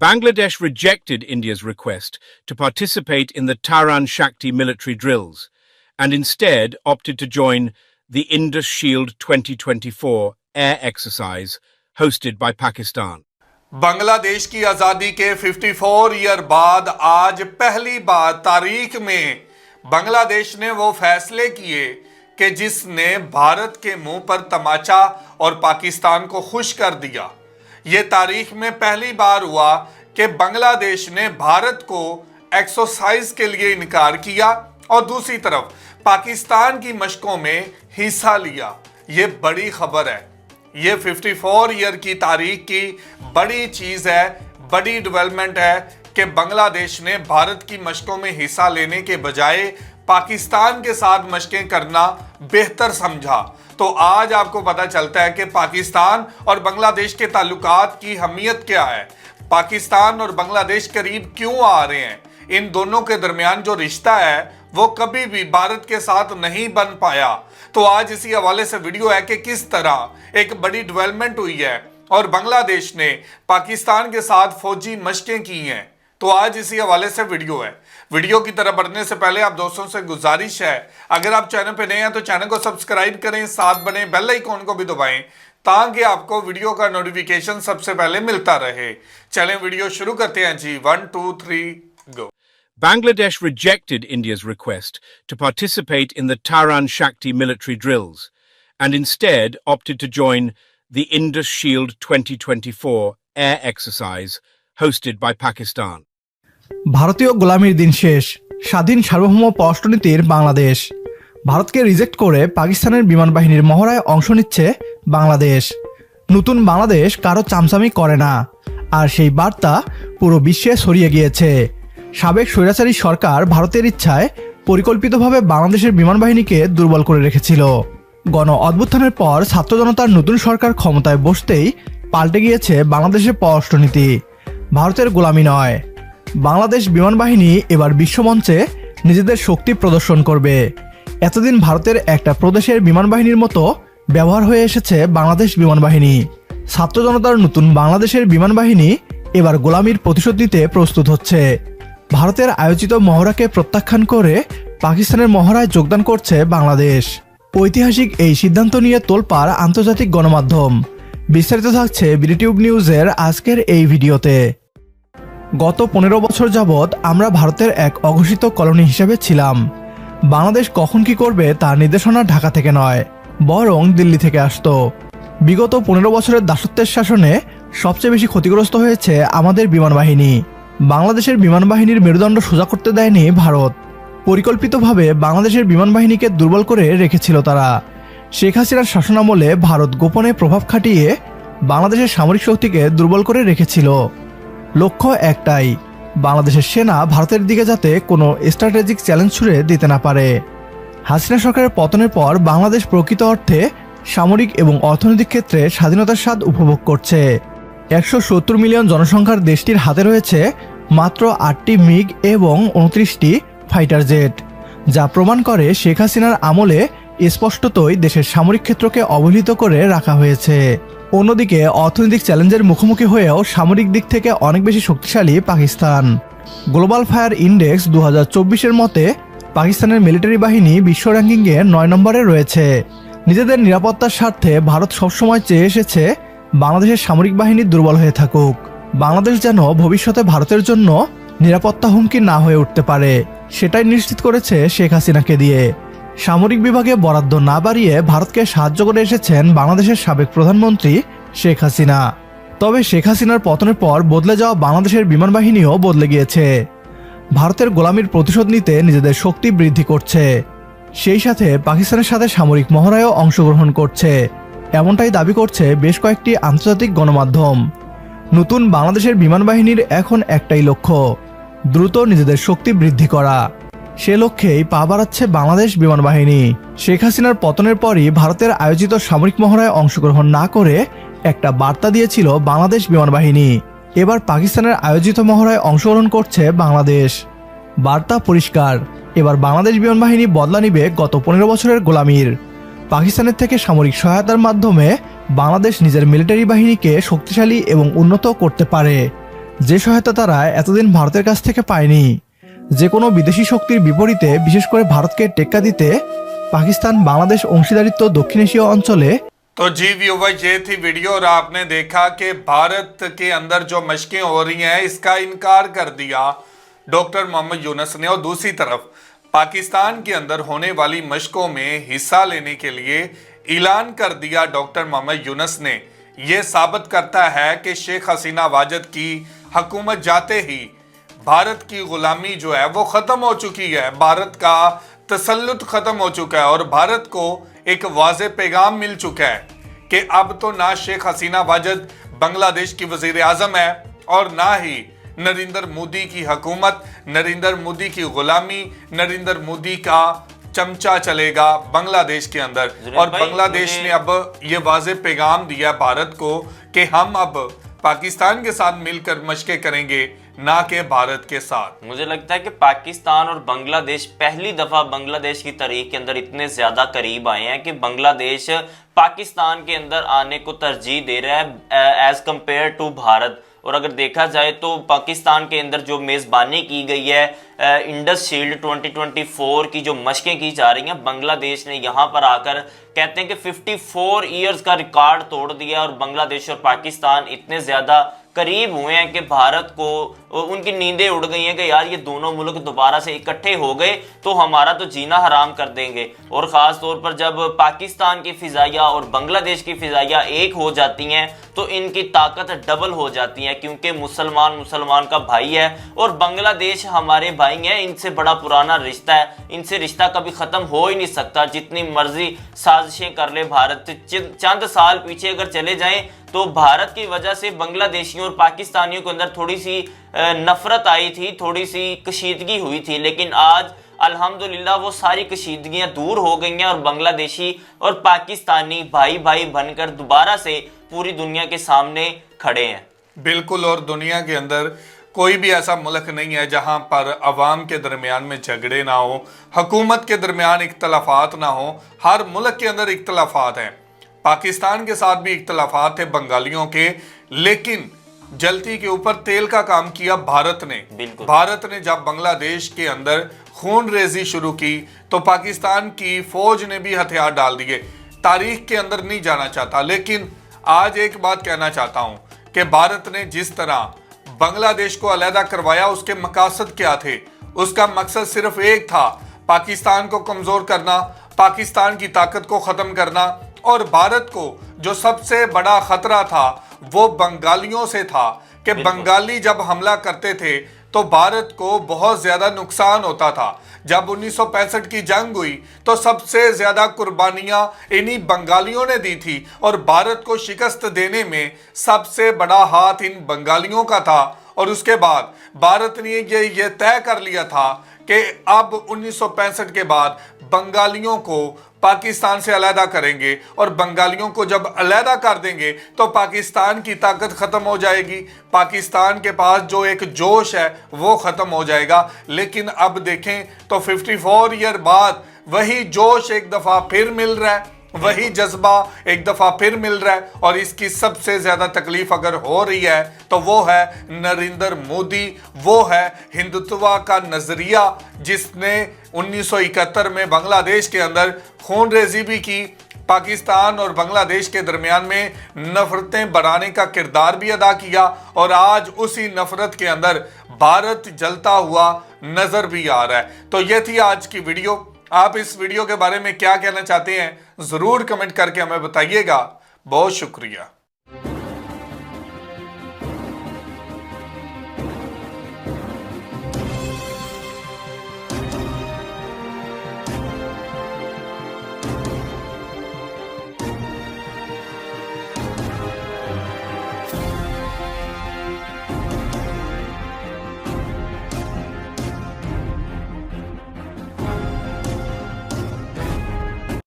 Bangladesh rejected India's request to participate in the Taran Shakti military drills and instead opted to join the Indus Shield 2024 air exercise hosted by Pakistan. Bangladesh की आज़ादी के 54 year बाद आज पहली बार तारीख में बांग्लादेश ने वो फैसले किए कि जिसने भारत के मुंह पर तमाचा और पाकिस्तान को खुश कर दिया। ये तारीख में पहली बार हुआ कि बांग्लादेश ने भारत को एक्सरसाइज के लिए इनकार किया और दूसरी तरफ पाकिस्तान की मशकों में हिस्सा लिया। ये बड़ी खबर है, ये 54 ईयर की तारीख की बड़ी चीज़ है, बड़ी डेवलपमेंट है कि बांग्लादेश ने भारत की मशकों में हिस्सा लेने के बजाय पाकिस्तान के साथ मशकें करना बेहतर समझा। तो आज आपको पता चलता है कि पाकिस्तान और बांग्लादेश के ताल्लुकात की अहमियत क्या है, पाकिस्तान और बांग्लादेश करीब क्यों आ रहे हैं, इन दोनों के दरमियान जो रिश्ता है वो कभी भी भारत के साथ नहीं बन पाया। तो आज इसी हवाले से वीडियो है कि किस तरह एक बड़ी डेवलपमेंट हुई है और बांग्लादेश ने पाकिस्तान के साथ फौजी मशकें की हैं। तो आज इसी हवाले से वीडियो है। वीडियो की तरफ बढ़ने से पहले आप दोस्तों से गुजारिश है, अगर आप चैनल पे नए हैं तो चैनल को सब्सक्राइब करें, साथ बने बेल आइकॉन को भी दबाएं ताकि आपको वीडियो का नोटिफिकेशन सबसे पहले मिलता रहे। चलें वीडियो शुरू करते हैं जी। 1 2 3 गो। Bangladesh rejected India's request to participate in the Taran Shakti military drills and instead opted to join the Indus Shield 2024 air exercise hosted by Pakistan. ভারতীয় গোলামির দিন শেষ, স্বাধীন সার্বভৌম পররাষ্ট্রনীতির বাংলাদেশ। ভারতকে রিজেক্ট করে পাকিস্তানের বিমান বাহিনীর মহড়ায় অংশ নিচ্ছে বাংলাদেশ। নতুন বাংলাদেশ কারো চামচামি করে না, আর সেই বার্তা পুরো বিশ্বে ছড়িয়ে গিয়েছে। সাবেক স্বৈরাচারী সরকার ভারতের ইচ্ছায় পরিকল্পিতভাবে বাংলাদেশের বিমান বাহিনীকে দুর্বল করে রেখেছিল। গণ অভ্যুত্থানের পর ছাত্র জনতার নতুন সরকার ক্ষমতায় বসতেই পাল্টে গিয়েছে বাংলাদেশের পররাষ্ট্রনীতি। ভারতের গোলামি নয়, বাংলাদেশ বিমান বাহিনী এবার বিশ্বমঞ্চে নিজেদের শক্তি প্রদর্শন করবে। এতদিন ভারতের একটা প্রদেশের বিমান বাহিনীর মতো ব্যবহার হয়ে এসেছে বাংলাদেশ বিমান বাহিনী। ছাত্র জনতার নতুন বাংলাদেশের বিমান বাহিনী এবার গোলামির প্রতিশোধ নিতে প্রস্তুত হচ্ছে। ভারতের আয়োজিত মহড়াকে প্রত্যাখ্যান করে পাকিস্তানের মহড়ায় যোগদান করছে বাংলাদেশ। ঐতিহাসিক এই সিদ্ধান্ত নিয়ে তোলপাড় আন্তর্জাতিক গণমাধ্যম। বিস্তারিত থাকছে বিডিটিউব নিউজের আজকের এই ভিডিওতে। গত 15 বছর যাবৎ আমরা ভারতের এক অঘোষিত কলোনি হিসেবে ছিলাম। বাংলাদেশ কখন কি করবে তার নির্দেশনা ঢাকা থেকে নয়, বরং দিল্লি থেকে আসতো। বিগত 15 বছরের দাসত্বের শাসনে সবচেয়ে বেশি ক্ষতিগ্রস্ত হয়েছে আমাদের বিমান বাহিনী। বাংলাদেশের বিমান বাহিনীর মেরুদণ্ড সোজা করতে দেয়নি ভারত। পরিকল্পিতভাবে বাংলাদেশের বিমান বাহিনীকে দুর্বল করে রেখেছিল তারা। শেখ হাসিনার শাসনামলে ভারত গোপনে প্রভাব খাটিয়ে বাংলাদেশের সামরিক শক্তিকে দুর্বল করে রেখেছিল। লক্ষ্য একটাই, বাংলাদেশের সেনা ভারতের দিকে যাতে কোনো স্ট্র্যাটেজিক চ্যালেঞ্জ ছুড়ে দিতে না পারে। হাসিনা সরকারের পতনের পর বাংলাদেশ প্রকৃত অর্থে সামরিক এবং অর্থনৈতিক ক্ষেত্রে স্বাধীনতার স্বাদ উপভোগ করছে। 170 মিলিয়ন জনসংখ্যার দেশটির হাতে রয়েছে মাত্র 8টি মিগ এবং 29টি ফাইটার জেট, যা প্রমাণ করে শেখ হাসিনার আমলে স্পষ্টতই দেশের সামরিক ক্ষেত্রকে অবহেলিত করে রাখা হয়েছে। অন্যদিকে অর্থনৈতিক চ্যালেঞ্জের মুখোমুখি হয়েও সামরিক দিক থেকে অনেক বেশি শক্তিশালী পাকিস্তান। গ্লোবাল ফায়ার ইন্ডেক্স 2024-এর মতে পাকিস্তানের মিলিটারি বাহিনী বিশ্ব র্যাঙ্কিংয়ে 9 নম্বরে রয়েছে। নিজেদের নিরাপত্তার স্বার্থে ভারত সবসময় চেয়ে এসেছে বাংলাদেশের সামরিক বাহিনী দুর্বল হয়ে থাকুক। বাংলাদেশ যেন ভবিষ্যতে ভারতের জন্য নিরাপত্তা হুমকি না হয়ে উঠতে পারে, সেটাই নিশ্চিত করেছে শেখ হাসিনাকে দিয়ে। সামরিক বিভাগে বরাদ্দ না বাড়িয়ে ভারতকে সাহায্য করে এসেছেন বাংলাদেশের সাবেক প্রধানমন্ত্রী শেখ হাসিনা। তবে শেখ হাসিনার পতনের পর বদলে যাওয়া বাংলাদেশের বিমান বাহিনীও বদলে গিয়েছে। ভারতের গোলামির প্রতিশোধ নিতে নিজেদের শক্তি বৃদ্ধি করছে, সেই সাথে পাকিস্তানের সাথে সামরিক মহড়ায়ও অংশগ্রহণ করছে। এমনটাই দাবি করছে বেশ কয়েকটি আন্তর্জাতিক গণমাধ্যম। নতুন বাংলাদেশের বিমান বাহিনীর এখন একটাই লক্ষ্য, দ্রুত নিজেদের শক্তি বৃদ্ধি করা। সে লক্ষ্যেই পা বাড়াচ্ছে বাংলাদেশ বিমান বাহিনী। শেখ হাসিনার পতনের পরই ভারতের আয়োজিত সামরিক মহড়ায় অংশগ্রহণ না করে একটা বার্তা দিয়েছিল বাংলাদেশ বিমান বাহিনী। এবার পাকিস্তানের আয়োজিত মহড়ায় অংশগ্রহণ করছে বাংলাদেশ। বার্তা পরিষ্কার, এবার বাংলাদেশ বিমান বাহিনী বদলা নিবে গত 15 বছরের গোলামির। পাকিস্তানের থেকে সামরিক সহায়তার মাধ্যমে বাংলাদেশ নিজের মিলিটারি বাহিনীকে শক্তিশালী এবং উন্নত করতে পারে। যে সহায়তা তারা এতদিন ভারতের কাছ থেকে পায়নি। যে কোনো বিদেশি শক্তির বিপরীতে বিশেষ করে ভারতকে টেক্কা দিতে পাকিস্তান বাংলাদেশ অংশীদারিত্ব দক্ষিণ এশীয় অঞ্চলে। तो जी व्यूवर, ये थी वीडियो और आपने देखा कि भारत के अंदर जो मशकें हो रही हैं इसका इनकार कर दिया डॉक्टर मोहम्मद यूनुस ने, और दूसरी तरफ पाकिस्तान के अंदर होने वाली मशकों में हिस्सा लेने के लिए ऐलान कर दिया डॉक्टर मोहम्मद यूनुस ने। ये साबित करता है कि शेख हसीना वाजद की हुकूमत जाते ही भारत की गुलामी जो है वो ख़त्म हो चुकी है, भारत का तसल्लुत ख़त्म हो चुका है और भारत को एक वाज़े पैगाम मिल चुका है कि अब तो ना शेख हसीना वाजद बांग्लादेश की वज़ीर आज़म है और ना ही नरेंद्र मोदी की हुकूमत, नरेंद्र मोदी की गुलामी, नरेंद्र मोदी का चमचा चलेगा बांग्लादेश के अंदर। और बांग्लादेश ने अब ये वाज़े पैगाम दिया भारत को कि हम अब पाकिस्तान के साथ मिलकर मशकें करेंगे, ना कि भारत के साथ। मुझे लगता है कि पाकिस्तान और बांग्लादेश पहली दफा बांग्लादेश की तारीख के अंदर इतने ज्यादा करीब आए हैं कि बांग्लादेश पाकिस्तान के अंदर आने को तरजीह दे रहा है एज कंपेयर टू भारत। और अगर देखा जाए तो पाकिस्तान के अंदर जो मेज़बानी की गई है इंडस शील्ड 2024 की जो मशकें की जा रही हैं, बांग्लादेश ने यहाँ पर आकर कहते हैं कि 54 ईयर्स का रिकॉर्ड तोड़ दिया और बांग्लादेश और पाकिस्तान इतने ज़्यादा करीब हुए हैं कि भारत को उनकी नींदें उड़ गई हैं कि यार ये दोनों मुल्क दोबारा से इकट्ठे हो गए तो हमारा तो जीना हराम कर देंगे। और ख़ास तौर पर जब पाकिस्तान की फ़िज़ाइया और बांग्लादेश की फ़िज़ाइया एक हो जाती हैं तो इनकी ताकत डबल हो जाती है, क्योंकि मुसलमान का भाई है और बांग्लादेश हमारे भाई हैं, इनसे बड़ा पुराना रिश्ता है, इनसे रिश्ता कभी ख़त्म हो ही नहीं सकता। जितनी मर्जी साजिशें कर ले भारत, चंद साल पीछे अगर चले जाएं तो भारत की वजह से बांग्लादेशियों और पाकिस्तानियों के अंदर थोड़ी सी नफरत आई थी, थोड़ी सी कशीदगी हुई थी, लेकिन आज अल्हम्दुलिल्लाह वो सारी कशीदगियां दूर हो गई हैं और बांग्लादेशी और पाकिस्तानी भाई भाई बनकर दोबारा से पूरी दुनिया के सामने खड़े हैं। बिल्कुल, और दुनिया के अंदर कोई भी ऐसा मुल्क नहीं है जहां पर अवाम के दरमियान में झगड़े ना हो, हुकूमत के दरमियान इख्तलाफात ना हो। हर मुल्क के अंदर इख्तलाफात हैं। पाकिस्तान के साथ भी इख्तलाफात थे बंगालियों के, लेकिन जलती के ऊपर तेल का काम किया भारत ने। भारत ने जब बांग्लादेश के अंदर खून रेजी शुरू की तो पाकिस्तान की फौज ने भी हथियार डाल दिए। तारीख के अंदर नहीं जाना चाहता, लेकिन आज एक बात कहना चाहता हूं कि भारत ने जिस तरह बांग्लादेश को अलहदा करवाया उसके मकसद क्या थे? उसका मकसद सिर्फ एक था, पाकिस्तान को कमजोर करना, पाकिस्तान की ताकत को खत्म करना। और भारत को जो सबसे बड़ा खतरा था वो बंगालियों से था कि बंगाली जब हमला करते थे तो भारत को बहुत ज्यादा नुकसान होता था। जब 1965 की जंग हुई तो सबसे ज्यादा कुर्बानियां इन्हीं बंगालियों ने दी थी और भारत को शिकस्त देने में सबसे बड़ा हाथ इन बंगालियों का था। और उसके बाद भारत ने ये तय कर लिया था कि अब 1965 के बाद बंगालियों को पाकिस्तान से अलहदा करेंगे और बंगालियों को जब अलहदा कर देंगे तो पाकिस्तान की ताकत ख़त्म हो जाएगी, पाकिस्तान के पास जो एक जोश है वो ख़त्म हो जाएगा। लेकिन अब देखें तो 54 ईयर बाद वही जोश एक दफ़ा फिर मिल रहा है, वही जज्बा एक दफ़ा फिर मिल रहा है। और इसकी सबसे ज़्यादा तकलीफ अगर हो रही है तो वो है नरेंद्र मोदी, वो है हिंदुत्व का नज़रिया जिसने 1971 में बांग्लादेश के अंदर खून रेजी भी की, पाकिस्तान और बांग्लादेश के दरमियान में नफरतें बढ़ाने का किरदार भी अदा किया। और आज उसी नफरत के अंदर भारत जलता हुआ नजर भी आ रहा है। तो ये थी आज की वीडियो। आप इस वीडियो के बारे में क्या कहना चाहते हैं जरूर कमेंट करके हमें बताइएगा। बहुत शुक्रिया।